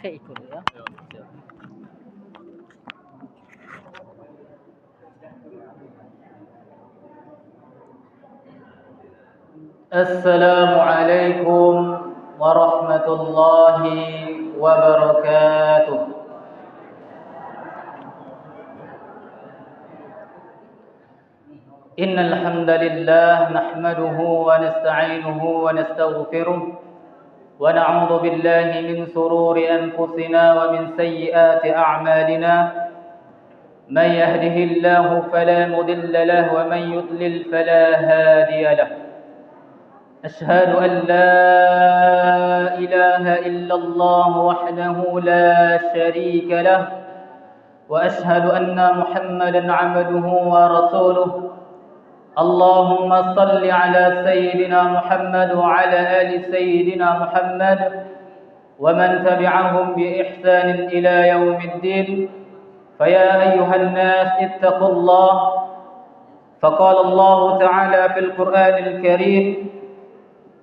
pakai ikut ya. Assalamualaikum warahmatullahi wabarakatuh. Innal hamdalillah nahmaduhu wa nasta'inuhu wa nastaghfiruh. ونعوذ بالله من شرور أنفسنا ومن سيئات أعمالنا من يهده الله فلا مضل له ومن يضلل فلا هادي له أشهد أن لا إله إلا الله وحده لا شريك له وأشهد أن محمدا عبده ورسوله اللهم صل على سيدنا محمد وعلى آل سيدنا محمد ومن تبعهم بإحسان إلى يوم الدين فيا أيها الناس اتقوا الله فقال الله تعالى في القرآن الكريم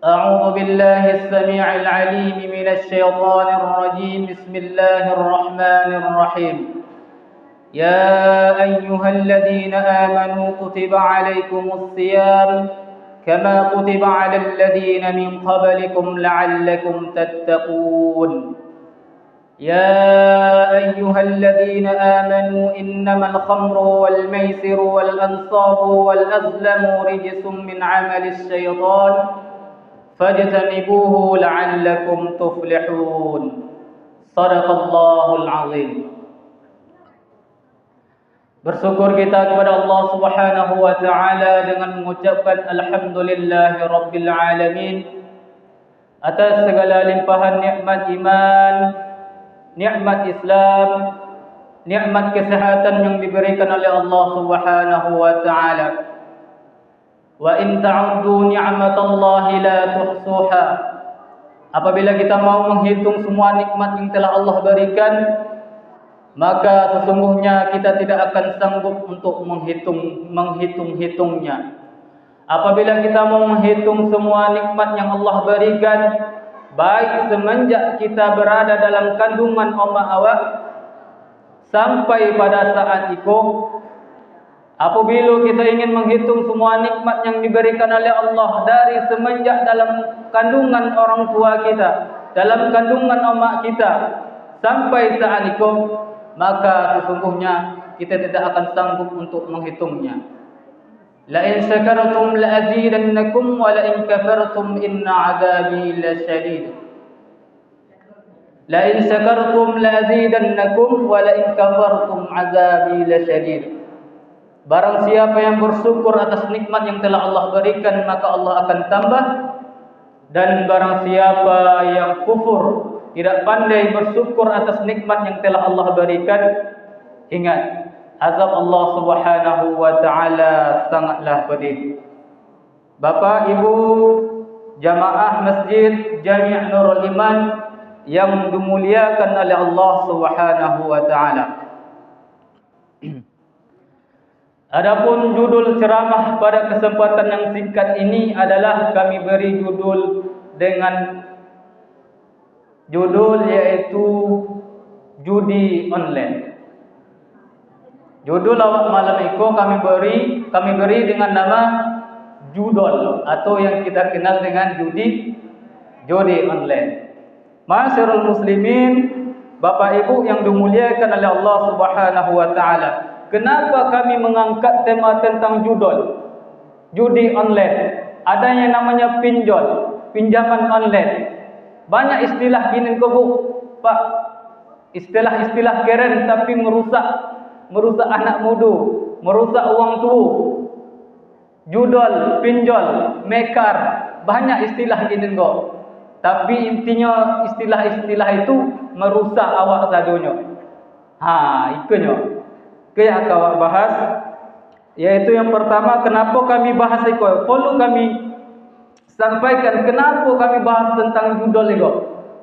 أعوذ بالله السميع العليم من الشيطان الرجيم بسم الله الرحمن الرحيم يا أيها الذين آمنوا كتب عليكم الصيام كما كتب على الذين من قبلكم لعلكم تتقون يا أيها الذين آمنوا إنما الخمر والميسر والأنصاب والأزلام رجس من عمل الشيطان فاجتنبوه لعلكم تفلحون صدق الله العظيم. Bersyukur kita kepada Allah Subhanahu wa taala dengan mengucapkan alhamdulillahi rabbil alamin atas segala limpahan nikmat iman, nikmat Islam, nikmat kesehatan yang diberikan oleh Allah Subhanahu wa taala. Wa in ta'uddu ni'matallahi la tuhsuha. Apabila kita mau menghitung semua nikmat yang telah Allah berikan, maka sesungguhnya kita tidak akan sanggup untuk menghitung-hitungnya. Apabila kita mau menghitung semua nikmat yang Allah berikan, baik semenjak kita berada dalam kandungan oma awak sampai pada saat itu, apabila kita ingin menghitung semua nikmat yang diberikan oleh Allah dari semenjak dalam kandungan orang tua kita, dalam kandungan oma kita sampai saat itu, maka sesungguhnya kita tidak akan sanggup untuk menghitungnya. La in syakartum la azidannakum wa la in kafartum inna 'adzabi lasyadid. La in syakartum la azidannakum wa la in kafartum 'adzabi lasyadid. Barang siapa yang bersyukur atas nikmat yang telah Allah berikan, maka Allah akan tambah, dan barang siapa yang kufur, tidak pandai bersyukur atas nikmat yang telah Allah berikan, ingat, azab Allah Subhanahu wa taala sangatlah pedih. Bapak, Ibu, jamaah Masjid Jami' Nurul Iman yang dimuliakan oleh Allah Subhanahu wa taala. Adapun judul ceramah pada kesempatan yang singkat ini adalah kami beri judul dengan judul yaitu judi online. Judul awak malam itu kami beri dengan nama judol atau yang kita kenal dengan judi online. Ma'asyiral muslimin, Bapak Ibu yang dimuliakan oleh Allah Subhanahu wa taala. Kenapa kami mengangkat tema tentang judi online? Ada yang namanya pinjol, pinjaman online. Banyak istilah gini kok Bu, Pak. Istilah-istilah keren tapi merusak anak muda, merusak uang tua. Judol, pinjol, mekar, banyak istilah gini kok. Tapi intinya istilah-istilah itu merusak awak sadonya. Itunya. Yang awak bahas, yaitu yang pertama, kenapa kami bahas itu? Perlu kami sampaikan kenapa kami bahas tentang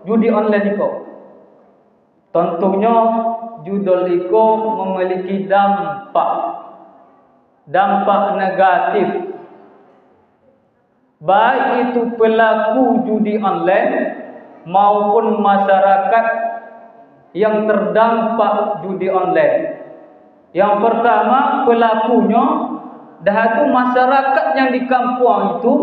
judi online itu. Tentunya judul itu memiliki dampak negatif, baik itu pelaku judi online maupun masyarakat yang terdampak judi online. Yang pertama, pelakunya dah tu masyarakat yang di kampung itu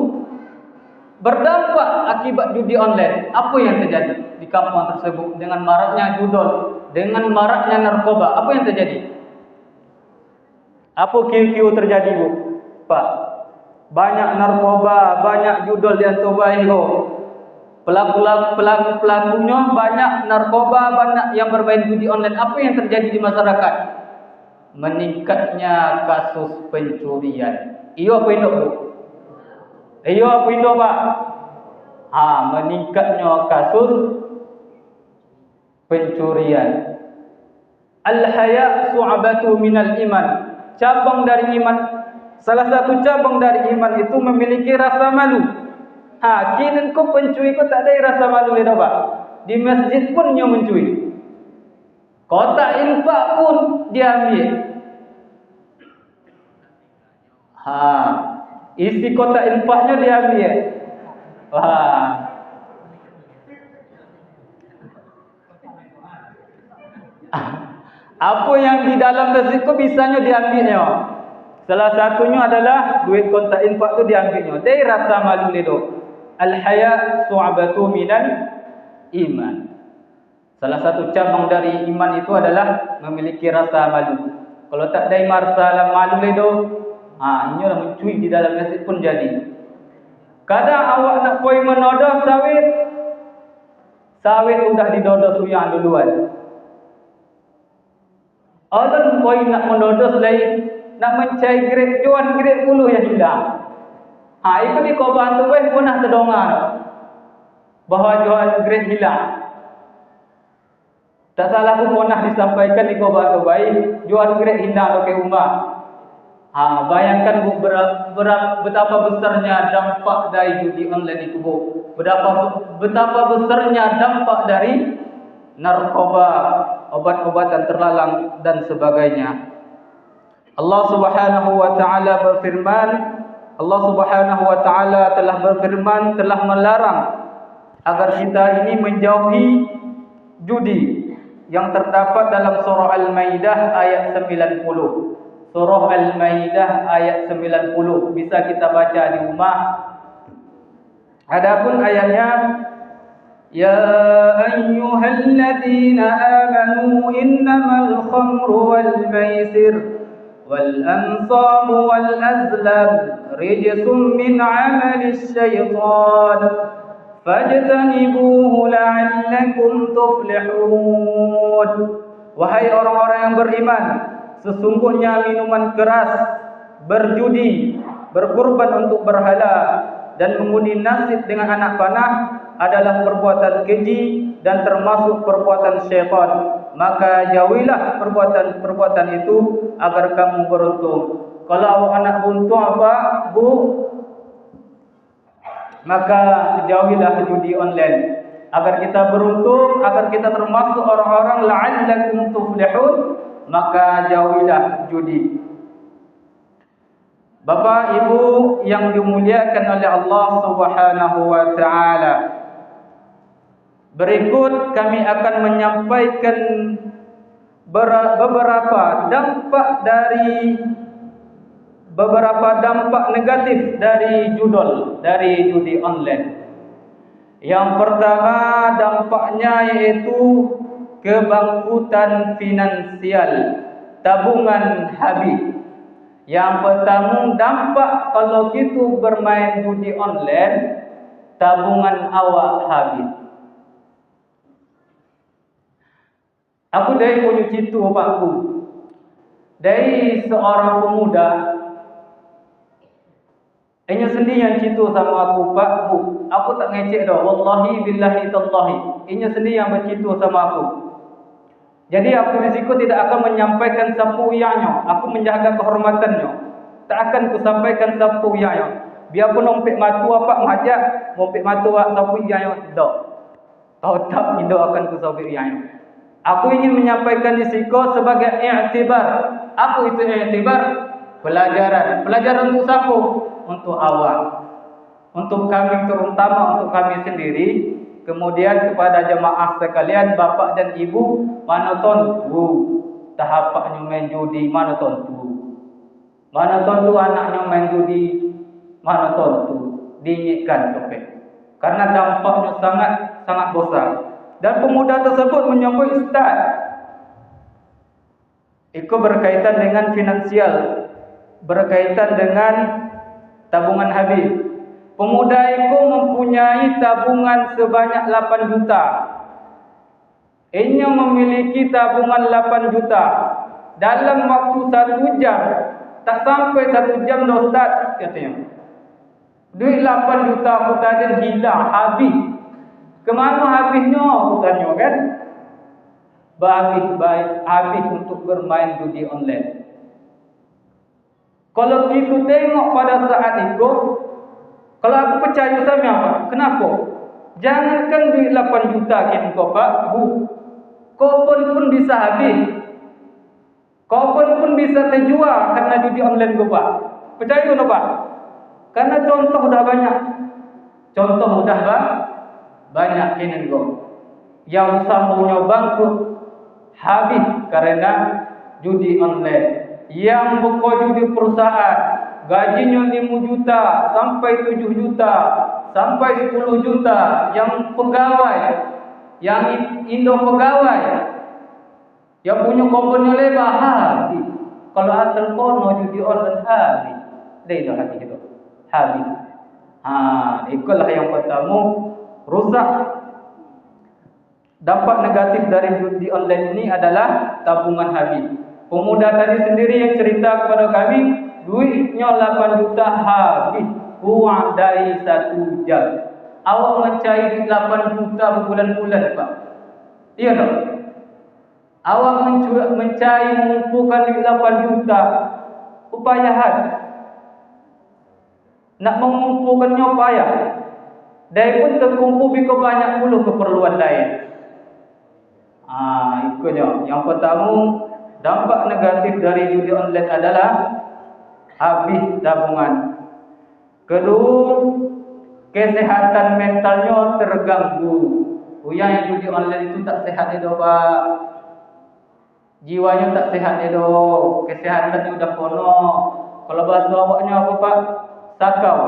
berdampak akibat judi online. Apa yang terjadi di kampung tersebut dengan maraknya judol, dengan maraknya narkoba? Apa yang terjadi? Apa kira-kira terjadi, Bu? Pak, banyak narkoba, banyak judol di Antoba itu. Pelakunya banyak narkoba, banyak yang bermain judi online. Apa yang terjadi di masyarakat? Meningkatnya kasus pencurian. Iyo apa induk, Bu? Iyo apa induk, Pak? Meningkatnya kasus pencurian. Al-haya su'abatu minal iman. Cabang dari iman, salah satu cabang dari iman itu memiliki rasa malu. Kini kau pencuri kau tak ada rasa malu le, Pak. Di masjid pun dia mencuri. Kotak infak pun dia ambil. Isi kotak infaknya dia ambil. Apa yang di dalam masjid kau bisanya diambilnya. Salah satunya adalah duit kotak infak tu diambilnya. Dari rasa malu le do. Al-haya su'abatu minal iman. Salah satu cabang dari iman itu adalah memiliki rasa malu. Kalau tak ada rasa malu le do, ini orang mencuri di dalam masjid pun jadi. Kadang awak nak pergi menodoh sawit sudah didodoh suyang duluan. Orang pergi nak menodoh lain, nak mencari grade juan grade 10 yang hilang. Itu di Koban tu pernah terdengar bahawa jual grade hilang. Tak salah pun pernah disampaikan di Koban tu jual grade hilang ke rumah. Bayangkan Bu, betapa besarnya dampak dari judi online itu, Bu. Betapa besarnya dampak dari narkoba, obat-obatan terlarang dan sebagainya. Allah Subhanahu wa taala berfirman, Allah Subhanahu wa taala telah berfirman, telah melarang agar kita ini menjauhi judi yang terdapat dalam surah Al-Maidah ayat 90. Surah Al-Maidah ayat 90 bisa kita baca di rumah. Adapun ayatnya, ya ayyuhalladzina amanu innamal khamru wal maisir والأنصاب والأزلام رجس من عمل الشيطان فاجتنبوه لعلكم تفلحون. Wahai orang-orang yang beriman, sesungguhnya minuman keras, berjudi, berkurban untuk berhala, dan mengundi nasib dengan anak panah adalah perbuatan keji dan termasuk perbuatan syaitan. Maka jauhilah perbuatan itu agar kamu beruntung. Kalau awak anak beruntung apa, Bu? Maka jauhilah judi online agar kita beruntung, agar kita termasuk orang-orang la'allakum tuflihun. Maka jauhilah judi. Bapak Ibu yang dimuliakan oleh Allah Subhanahu wa taala, berikut kami akan menyampaikan beberapa dampak negatif dari judi online. Yang pertama dampaknya yaitu kebangkrutan finansial, tabungan habis. Yang pertama dampak kalau kita bermain judi online, tabungan awak habis. Aku dari punya cerita, Pak Bu. Dari seorang pemuda, Inya sendiri yang cerita sama aku, Pak Bu. Aku tak ngecek dah. Wallahi billahi tallahi. Inya sendiri yang bercerita sama aku. Jadi aku di situ tidak akan menyampaikan sapu ianya. Aku menjaga kehormatannya. Tak akan ku sampaikan sapu ianya. Biarpun ompek matu apa ngajak, ompek matu apa sapu ianya. Tak. Tahu tak indo akan ku sapu ianya. Aku ingin menyampaikan di situ sebagai i'tibar. Aku itu i'tibar pelajaran. Pelajaran untuk siapa? Untuk awak. Untuk kami, terutama untuk kami sendiri. Kemudian kepada jemaah sekalian, bapak dan ibu, mana tontu tahapaknya main judi, mana tontu. Mana tontu anaknya main judi, mana tontu dinyikan topik. Karena dampaknya sangat besar. Dan pemuda tersebut menyambut ustaz. Itu berkaitan dengan finansial, berkaitan dengan tabungan habis. Pemuda itu mempunyai tabungan sebanyak 8 juta. Ia memiliki tabungan 8 juta. Dalam waktu 1 jam, tak sampai 1 jam dah ustaz katanya. Duit 8 juta aku tadi hilang, habis. Kemana habisnya aku tanya kan? Habis untuk bermain judi online. Kalau kita tengok pada saat itu, kalau aku percaya sama apa? Kenapa? Jangankan duit 8 juta kini kau pak, kau pun bisa habis. Kau pun bisa terjual karena judi online kau pak. Percaya tak pak? Karena contoh dah banyak. Contoh mudah banyak kini kau. Yang usahanya bangkrut habis karena judi online. Yang buka judi perusahaan gajinya 5 juta sampai 7 juta sampai 10 juta. Yang pegawai, yang Indo pegawai, yang punya company lebar habis. Kalau asal kono judi online habis. Dia dah habis itu. Habis. Itulah yang pertama, rusak. Dampak negatif dari judi online ini adalah tabungan habis. Pemuda tadi sendiri yang cerita kepada kami, duitnya 8 juta habis kurang dari 1 jam. Awak mencari 8 juta berbulan-bulan pak? Iya tak? Awak mencari mengumpulkan duit 8 juta, upayahan. Nak mengumpulkannya payah. Dia pun terkumpul bika banyak puluh keperluan lain. Ikutnya. Yang pertama, dampak negatif dari judi online adalah habis tabungan. Kedua, kesehatan mentalnya terganggu. Yang judi online itu tak sehat itu pak. Jiwanya tak sehat itu. Kesehatannya udah kono. Kalau bahasa awaknya apa pak? Sakau.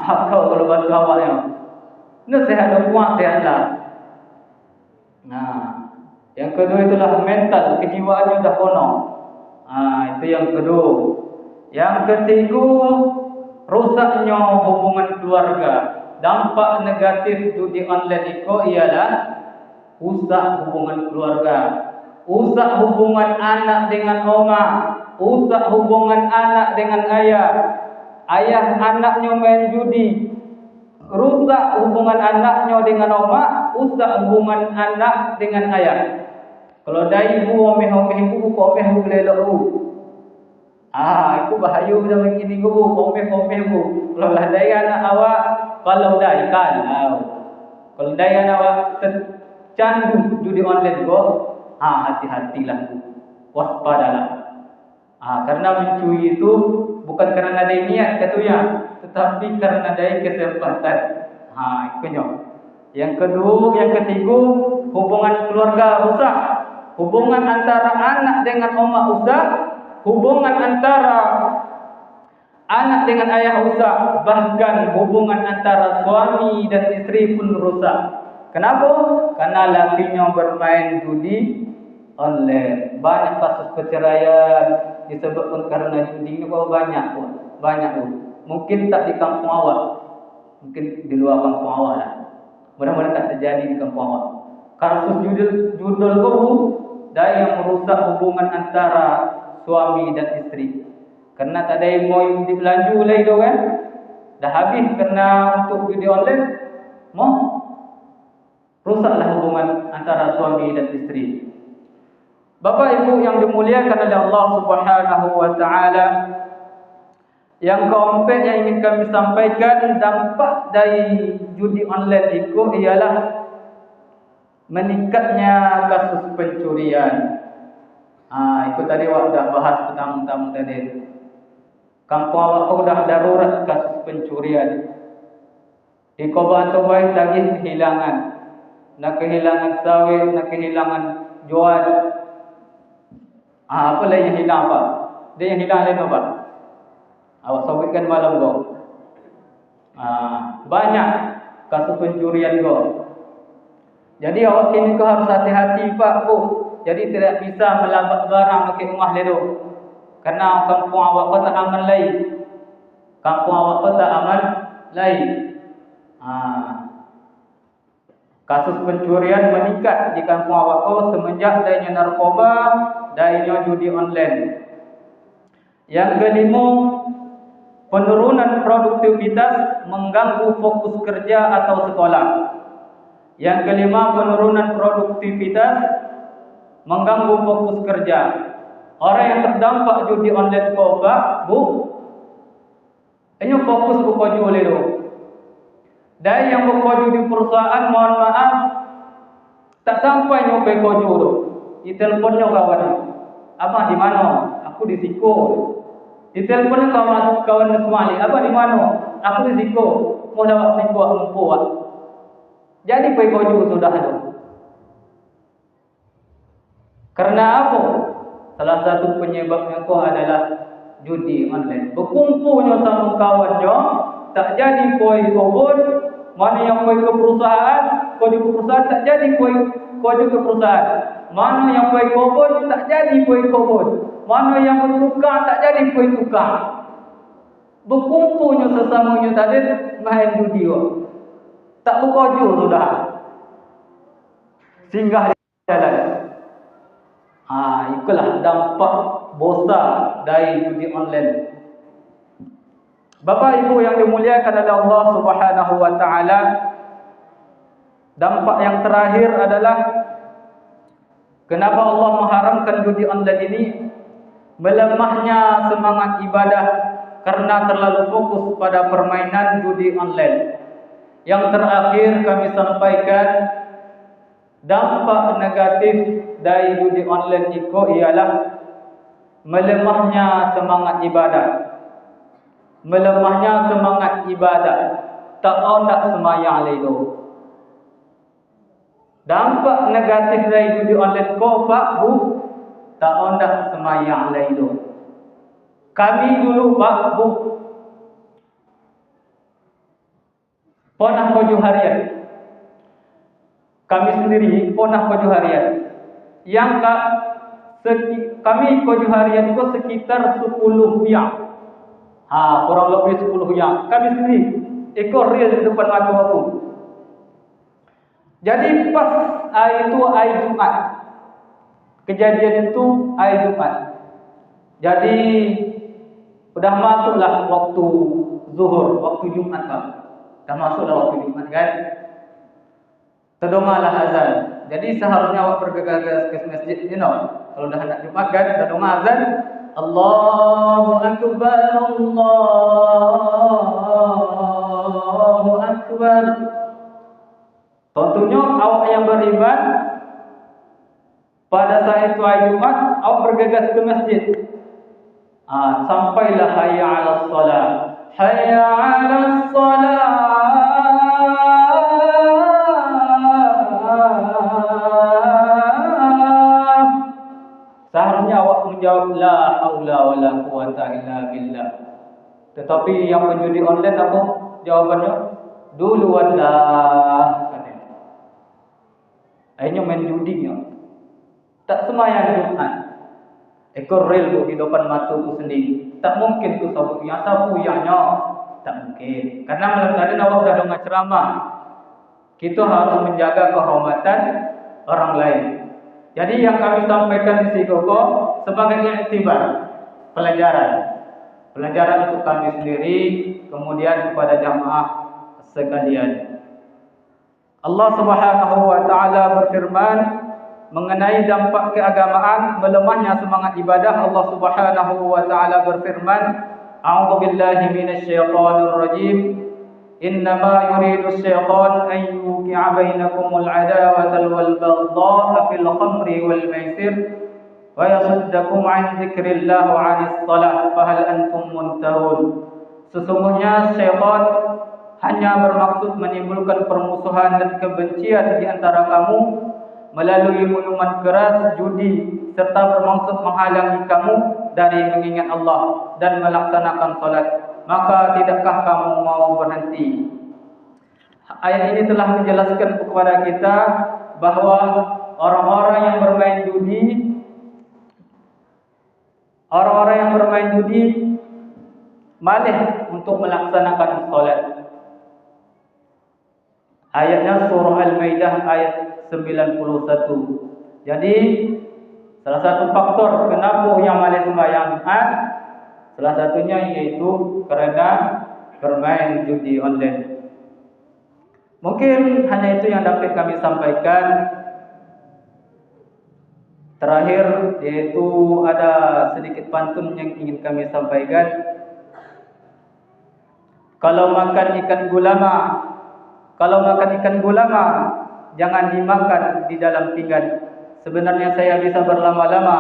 Sakau kalau bahasa awaknya. Ini sehat dan kuat sehatlah. Yang kedua itulah mental, kejiwaannya dah kono. Itu yang kedua. Yang ketiga, rusaknya hubungan keluarga. Dampak negatif judi online itu ialah rusak hubungan keluarga, rusak hubungan anak dengan oma, rusak hubungan anak dengan ayah. Ayah anaknya main judi, rusak hubungan anaknya dengan oma, rusak hubungan anak dengan ayah. Kalau dah ibu omeh-omeh ibu, omeh ibu lelok ibu. Itu bahaya dah begini ibu, omeh-omeh ibu. Kalau dah anak awak, kalau dah kalau dah anak awak tercandu judi online go, hati-hatilah, waspadalah. Karena mencuri itu bukan karena ada niat katanya, tetapi karena ada kesempatan. Ikutnya. Yang kedua, yang ketiga, hubungan keluarga rusak. Hubungan antara anak dengan oma rusak, hubungan antara anak dengan ayah rusak, bahkan hubungan antara suami dan istri pun rusak. Kenapa? Karena lakinya bermain judi online. Banyak kasus perceraian disebabkan karena judi ini banyak. Mungkin tak di kampung awak, mungkin di luar kampung awak lah. Mudah-mudahan tak terjadi di kampung awak. Kasus judul dah yang merusak hubungan antara suami dan istri. Karena tak ada yang mau judi belanja lah itu kan. Dah habis karena untuk judi online, rusaklah hubungan antara suami dan istri. Bapak Ibu yang dimuliakan oleh Allah Subhanahu wa taala, yang keempat yang ingin kami sampaikan, dampak dari judi online itu ialah meningkatnya kasus pencurian. Itu tadi awak dah bahas pertama-tama tadi. Kampung awak dah darurat kasus pencurian. Di Koba tu baik daging kehilangan. Nak kehilangan sawit, nak kehilangan jual. Apa lagi yang hilang apa? Dia yang hilang lain apa? Awak sawitkan malam kau. Banyak kasus pencurian kau. Jadi awak kini kau harus hati-hati Pak Bu. Jadi tidak bisa melambat barang ke rumah ledo. Karena kampung awak kau tak aman lagi. Kampung awak kau tak aman lagi. Kasus pencurian meningkat di kampung awak kau semenjak adanya narkoba, adanya judi online. Yang kelima, penurunan produktivitas mengganggu fokus kerja atau sekolah. Yang kelima, penurunan produktivitas mengganggu fokus kerja. Orang yang terdampak judi online kau Pak Bu, ini fokus bekerja ledo. Dan yang bekerja di perusahaan, mohon maaf, tak sampai nyampe kerja tu. Di teleponnya kawan, abang di mana? Aku di Siko. Di teleponnya kawan Ismaili, abang di mana? Aku di Siko. Mau dapat Siko empuat. Jadi pergi kerja sudah tu. Karena apa? Salah satu penyebabnya kau adalah judi online. Berkumpulnya sama kawannya, tak jadi koi kobon. Mana yang koi ke perusahaan, koi ke perusahaan tak jadi koi ke perusahaan. Mana yang koi kobon tak jadi koi kobon. Mana yang bertukar tak jadi koi tukar. Berkumpulnya sesamanya tadi main judi. Tak bekerja sudah. Singgah di jalan. Itulah dampak besar dari judi online. Bapak Ibu yang dimuliakan oleh Allah Subhanahu wa taala, dampak yang terakhir adalah kenapa Allah mengharamkan judi online ini? Melemahnya semangat ibadah karena terlalu fokus pada permainan judi online. Yang terakhir kami sampaikan, dampak negatif dari judi online itu ialah melemahnya semangat ibadah. Melemahnya semangat ibadah. Tak ada semayang lagi. Dampak negatif dari judi online ko Pak Bu, tak ada semayang lagi. Kami dulu Pak Bu pernah kerja harian. Kami sendiri pernah kerja harian. Yang kami kerja harian itu sekitar 10 yang. Kurang lebih 10 yang. Kami sendiri ekor real di depan mata aku. Jadi pas itu hari Jumat. Kejadian itu hari Jumat. Jadi sudah masuklah waktu zuhur, waktu Jumat Pak. Dah masuklah waktu Jumat kan. Terdengarlah azan. Jadi seharusnya awak bergegas ke masjid, Kalau dah nak Jumat kan, dah dengar azan, Allahu Akbar, Allahu Akbar. Tentunya awak yang beriman pada saat itu hari Jumat, awak bergegas ke masjid. Sampailah hayya 'alas salat. Hayya 'alas salat. Seharusnya awak menjawab la haula wala quwata illa billah. Tetapi yang penjudi online apa jawabannya? Duluan lah. Akhirnya main judinya. Tak semayang Jumat. Ekor real di depan mataku sendiri. Tak mungkin tu sabu yang nya. Tak mungkin. Karena malam tadi awak dah dengar ceramah. Kita harus menjaga kehormatan orang lain. Jadi yang kami sampaikan di sini sebagai iktibar, pelajaran untuk kami sendiri, kemudian kepada jamaah sekalian. Allah Subhanahu wa taala berfirman mengenai dampak keagamaan melemahnya semangat ibadah. Allah Subhanahu wa taala berfirman, A'udzu billahi minasyaitonir rajim. Innama yuridu asy-syaitanu an yuqi'a bainakumul 'adawata wal baghdha'a fil khamri wal maisir wa yasuddakum 'an dzikrillah wa 'anis shalah fahal antum muntahun. Sesungguhnya syaitan hanya bermaksud menimbulkan permusuhan dan kebencian di antara kamu melalui minuman keras, judi, serta bermaksud menghalangi kamu dari mengingat Allah dan melaksanakan salat, maka tidakkah kamu mau berhenti? Ayat ini telah menjelaskan kepada kita bahawa orang-orang yang bermain judi malih untuk melaksanakan salat. Ayatnya surah Al-Maidah ayat 91. Jadi salah satu faktor kenapa yang malih sembahyang salah satunya yaitu kerana bermain judi online. Mungkin hanya itu yang dapat kami sampaikan. Terakhir, yaitu ada sedikit pantun yang ingin kami sampaikan. Kalau makan ikan gulama, jangan dimakan di dalam pinggan. Sebenarnya saya bisa berlama-lama,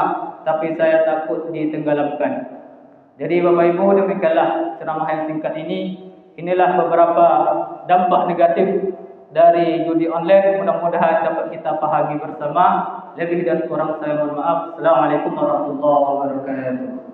tapi saya takut ditenggelamkan. Jadi Bapak Ibu, demikianlah ceramah yang singkat ini. Inilah beberapa dampak negatif dari judi online. Mudah-mudahan dapat kita pahami bersama. Lebih dan kurang saya mohon maaf. Assalamualaikum warahmatullahi wabarakatuh.